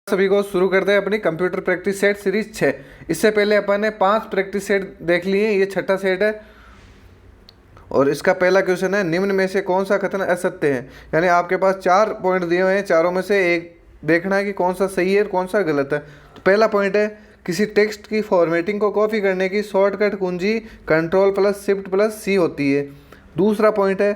सभी को शुरू करते हैं अपनी कंप्यूटर प्रैक्टिस सेट सीरीज 6। इससे पहले अपन ने 5 प्रैक्टिस सेट देख लिए, ये छठा सेट है। और इसका पहला क्वेश्चन है, निम्न में से कौन सा कथन असत्य है। यानी आपके पास 4 पॉइंट दिए हुए हैं, चारों में से एक देखना है कि कौन सा सही है और कौन सा गलत है। तो पहला पॉइंट है, किसी टेक्स्ट की फॉर्मेटिंग को कॉपी करने की शॉर्टकट कुंजी Ctrl+Shift+C होती है। दूसरा पॉइंट है,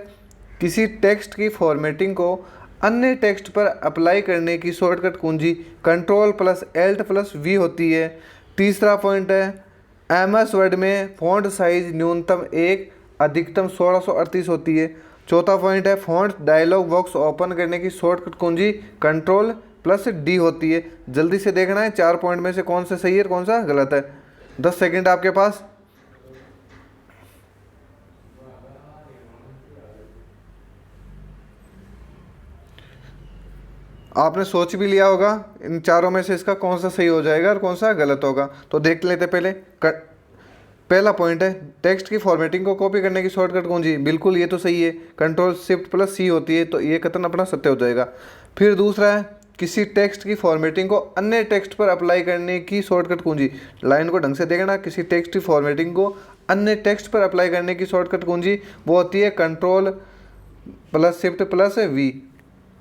किसी टेक्स्ट की फॉर्मेटिंग को अन्य टेक्स्ट पर अप्लाई करने की शॉर्टकट कुंजी Ctrl+Alt+V होती है। तीसरा पॉइंट है, MS वर्ड में फ़ॉन्ट साइज न्यूनतम 1 अधिकतम 1638 होती है। चौथा पॉइंट है, फ़ॉन्ट डायलॉग बॉक्स ओपन करने की शॉर्टकट कुंजी Ctrl+D होती है। जल्दी से देखना है 4 पॉइंट में से कौन सा सही है और कौन सा गलत है। 10 सेकेंड आपके पास। आपने सोच भी लिया होगा इन चारों में से इसका कौन सा सही हो जाएगा और कौन सा गलत होगा। तो देख लेते पहले। पहला पॉइंट है, टेक्स्ट की फॉर्मेटिंग को कॉपी करने की शॉर्टकट कुंजी, बिल्कुल ये तो सही है, Ctrl+Shift+C होती है, तो ये कथन अपना सत्य हो जाएगा। फिर दूसरा है, किसी टेक्स्ट की फॉर्मेटिंग को अन्य टेक्स्ट पर अप्लाई करने की शॉर्टकट कुंजी। लाइन को ढंग से देखना, किसी टेक्स्ट की फॉर्मेटिंग को अन्य टेक्स्ट पर अप्लाई करने की शॉर्टकट कुंजी वो होती है Ctrl+Shift+V।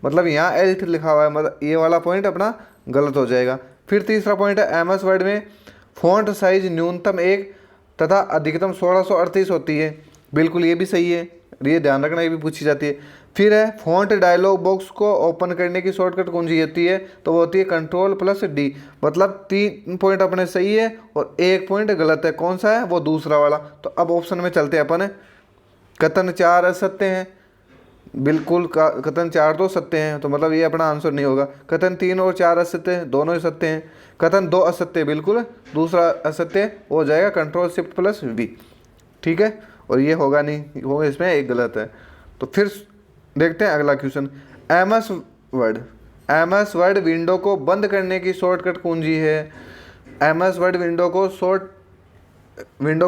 मतलब यहाँ एल्ट लिखा हुआ है, मतलब ये वाला पॉइंट अपना गलत हो जाएगा। फिर तीसरा पॉइंट है, MS वर्ड में फ़ॉन्ट साइज न्यूनतम 1 तथा अधिकतम 1638 होती है, बिल्कुल ये भी सही है, ये ध्यान रखना, ये भी पूछी जाती है। फिर है, फ़ॉन्ट डायलॉग बॉक्स को ओपन करने की शॉर्टकट कुंजी होती है, तो वो होती है Ctrl+D। मतलब 3 पॉइंट अपने सही है और 1 पॉइंट गलत है। कौन सा है? वो दूसरा वाला। तो अब ऑप्शन में चलते हैं अपन। कथन 4 असत्य हैं, बिल्कुल कथन 4 तो सत्य हैं, तो मतलब ये अपना आंसर नहीं होगा। कथन 3 और 4 असत्य हैं, दोनों ही सत्य हैं। कथन 2 असत्य बिल्कुल, दूसरा असत्य हो जाएगा Ctrl+Shift+V। ठीक है, और ये होगा नहीं, वो इसमें एक गलत है। तो फिर देखते हैं अगला क्वेश्चन। MS वर्ड विंडो को बंद करने की शॉर्टकट कुंजी है। MS वर्ड विंडो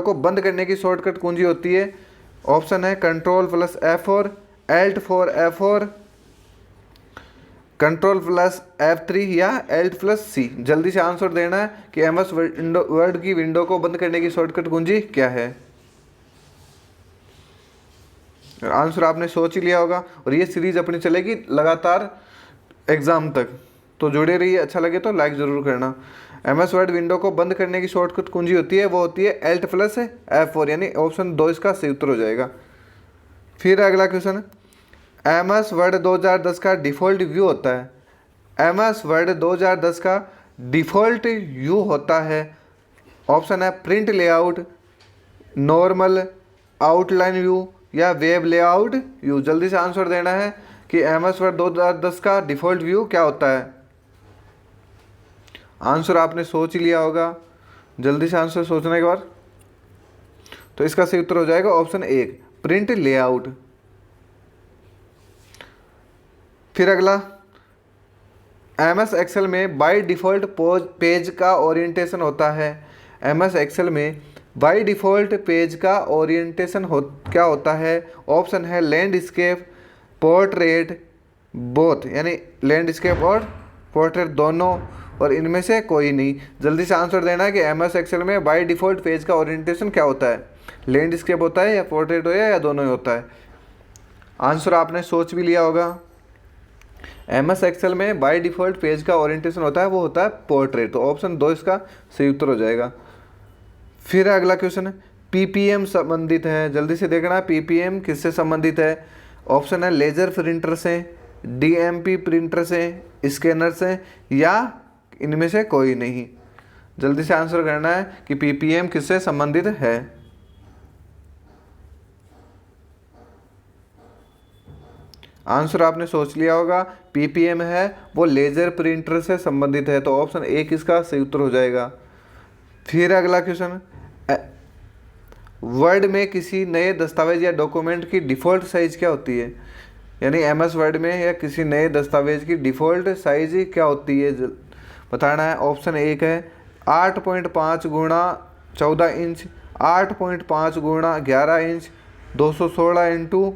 को बंद करने की शॉर्टकट कुंजी होती है। ऑप्शन है Ctrl+F4, Alt+F4, Ctrl+F3 या Alt+C। जल्दी से आंसर देना है कि MS वर्ड की विंडो को बंद करने की शॉर्टकट कुंजी क्या है। आंसर आपने सोच ही लिया होगा, और ये सीरीज अपनी चलेगी लगातार एग्जाम तक, तो जुड़े रहिए। अच्छा लगे तो लाइक ज़रूर करना। MS वर्ड विंडो को बंद करने की शॉर्टकट कुंजी होती है, वो होती है Alt+F4, यानी ऑप्शन 2 इसका सही उत्तर हो जाएगा। फिर अगला क्वेश्चन, MS वर्ड 2010 का डिफ़ॉल्ट व्यू होता है। MS वर्ड 2010 का डिफ़ॉल्ट व्यू होता है। ऑप्शन है print layout, normal, outline view या वेब लेआउट व्यू। जल्दी से आंसर देना है कि MS वर्ड 2010 का डिफ़ॉल्ट व्यू क्या होता है। आंसर आपने सोच ही लिया होगा, जल्दी से आंसर सोचने के बाद। तो इसका सही उत्तर हो जाएगा ऑप्शन 1, प्रिंट लेआउट। फिर अगला, MS एक्सेल में बाय डिफ़ॉल्ट पेज का ओरिएंटेशन होता है। MS एक्सेल में बाय डिफ़ॉल्ट पेज का ओरिएंटेशन क्या होता है। ऑप्शन है लैंडस्केप, पोर्ट्रेट, बोथ, यानी लैंडस्केप और पोर्ट्रेट दोनों, और इनमें से कोई नहीं। जल्दी से आंसर देना है कि MS एक्सेल में बाय डिफ़ॉल्ट पेज का ओरिएंटेशन क्या होता है। लैंडस्केप होता है या पोर्ट्रेट हो या दोनों ही होता है। आंसर आपने सोच भी लिया होगा। MS एक्सेल में बाय डिफ़ॉल्ट पेज का ओरिएंटेशन होता है, वो होता है पोर्ट्रेट, तो ऑप्शन 2 इसका सही उत्तर हो जाएगा। फिर अगला क्वेश्चन है, PPM संबंधित है। जल्दी से देखना, PPM किससे संबंधित है। ऑप्शन है लेजर प्रिंटर से, DMP प्रिंटर से, स्कैनर से, या इनमें से कोई नहीं। जल्दी से आंसर करना है कि PPM किससे संबंधित है। आंसर आपने सोच लिया होगा, PPM है वो लेजर प्रिंटर से संबंधित है, तो ऑप्शन 1 इसका सही उत्तर हो जाएगा। फिर अगला क्वेश्चन, वर्ड में किसी नए दस्तावेज या डॉक्यूमेंट की डिफ़ॉल्ट साइज क्या होती है। यानी MS वर्ड में या किसी नए दस्तावेज की डिफ़ॉल्ट साइज क्या होती है, बताना है। ऑप्शन 1 है 8.5 गुणा 14 इंच, 8.5 गुणा 11 इंच, 216 इंटू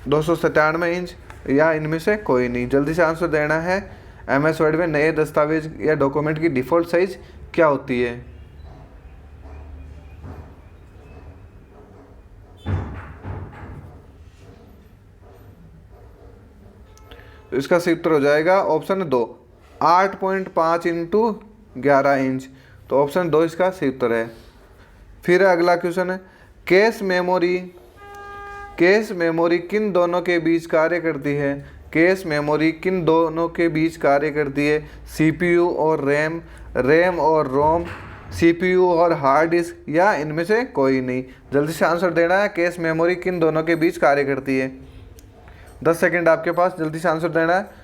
297 इंच, या इनमें से कोई नहीं। जल्दी से आंसर देना है MS वर्ड में नए दस्तावेज या डॉक्यूमेंट की डिफ़ॉल्ट साइज क्या होती है? तो इसका सही उत्तर हो जाएगा ऑप्शन 2, 8.5 इंटू 11 इंच। तो ऑप्शन 2 इसका सही उत्तर है। फिर अगला क्वेश्चन है, कैश मेमोरी किन दोनों के बीच कार्य करती है? कैश मेमोरी किन दोनों के बीच कार्य करती है? CPU और रैम, रैम और रोम, CPU और हार्ड डिस्क, या इनमें से कोई नहीं? जल्दी से आंसर देना है। कैश मेमोरी किन दोनों के बीच कार्य करती है? 10 सेकंड आपके पास, जल्दी से आंसर देना है।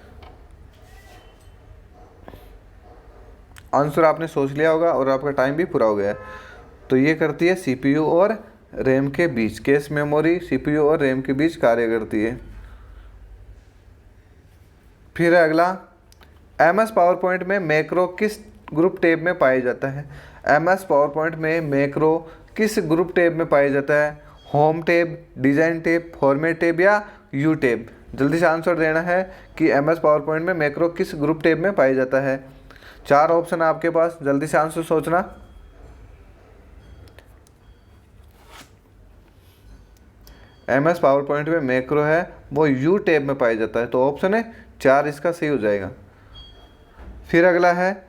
आंसर आपने सोच लिया होगा और आपका टाइम भी पूरा हो गया है। तो ये करती है CPU और रैम के बीच, कैश मेमोरी CPU और रैम के बीच कार्य करती है। फिर अगला, MS पावरपॉइंट में मैक्रो किस ग्रुप टैब में पाया जाता है? MS पावरपॉइंट में मैक्रो किस ग्रुप टैब में पाया जाता है? Home tab, design tab, format tab या यू टैब? जल्दी से आंसर देना है कि MS पावरपॉइंट में मैक्रो किस ग्रुप टैब में पाया जाता है। 4 ऑप्शन आपके पास, जल्दी से आंसर सोचना। MS पावरपॉइंट में मैक्रो है वो यू टैब में पाया जाता है। तो ऑप्शन है 4 इसका सही हो जाएगा। फिर अगला है,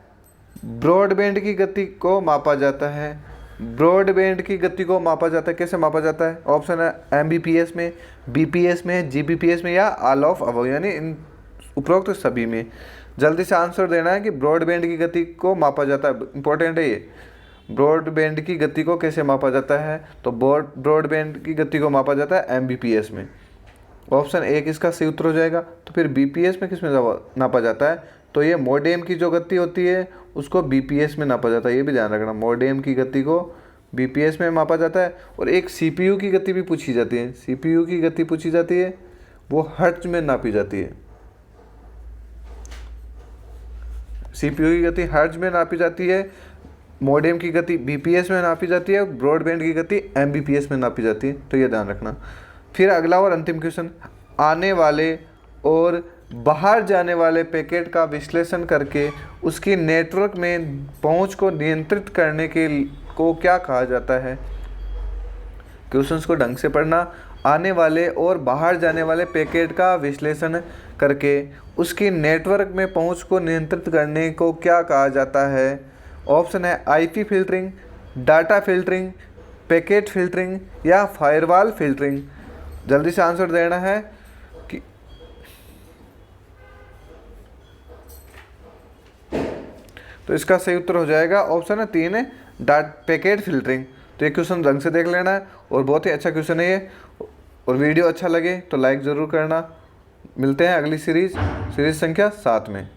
ब्रॉडबैंड की गति को मापा जाता है। ब्रॉडबैंड की गति को मापा जाता है, कैसे मापा जाता है? ऑप्शन है Mbps में, BPS में, Gbps में, या ऑल ऑफ अबव, यानी इन उपरोक्त सभी में। जल्दी से आंसर देना है कि ब्रॉडबैंड की गति को मापा जाता है। इंपॉर्टेंट है ये, ब्रॉडबैंड की गति को कैसे मापा जाता है? तो ब्रॉडबैंड की गति को मापा जाता है Mbps में। ऑप्शन 1 इसका सही उत्तर हो जाएगा। तो फिर BPS में किस में नापा जाता है? तो ये मोडेम की जो गति होती है उसको BPS में नापा जाता है। ये भी ध्यान रखना, मोडेम की गति को BPS में मापा जाता है। और एक CPU की गति भी पूछी जाती है। CPU की गति पूछी जाती है, वो हर्ट्ज में नापी जाती है। CPU की गति हर्ट्ज में नापी जाती है, मोडेम की गति BPS में नापी जाती है, ब्रॉडबैंड की गति Mbps में नापी जाती है। तो ये ध्यान रखना। फिर अगला और अंतिम क्वेश्चन, आने वाले और बाहर जाने वाले पैकेट का विश्लेषण करके उसकी नेटवर्क में पहुंच को नियंत्रित करने को क्या कहा जाता है? क्वेश्चंस को ढंग से पढ़ना। आने वाले और बाहर जाने वाले पैकेट का विश्लेषण करके उसकी नेटवर्क में पहुंच को नियंत्रित करने को क्या कहा जाता है? ऑप्शन है IP filtering, data filtering, packet filtering, या फायरवॉल फिल्टरिंग? जल्दी से आंसर देना है कि तो इसका सही उत्तर हो जाएगा ऑप्शन है 3 है पैकेट फिल्टरिंग। तो ये क्वेश्चन ढंग से देख लेना है और बहुत ही अच्छा क्वेश्चन है ये। और वीडियो अच्छा लगे तो लाइक ज़रूर करना। मिलते हैं अगली सीरीज़ संख्या 7 में।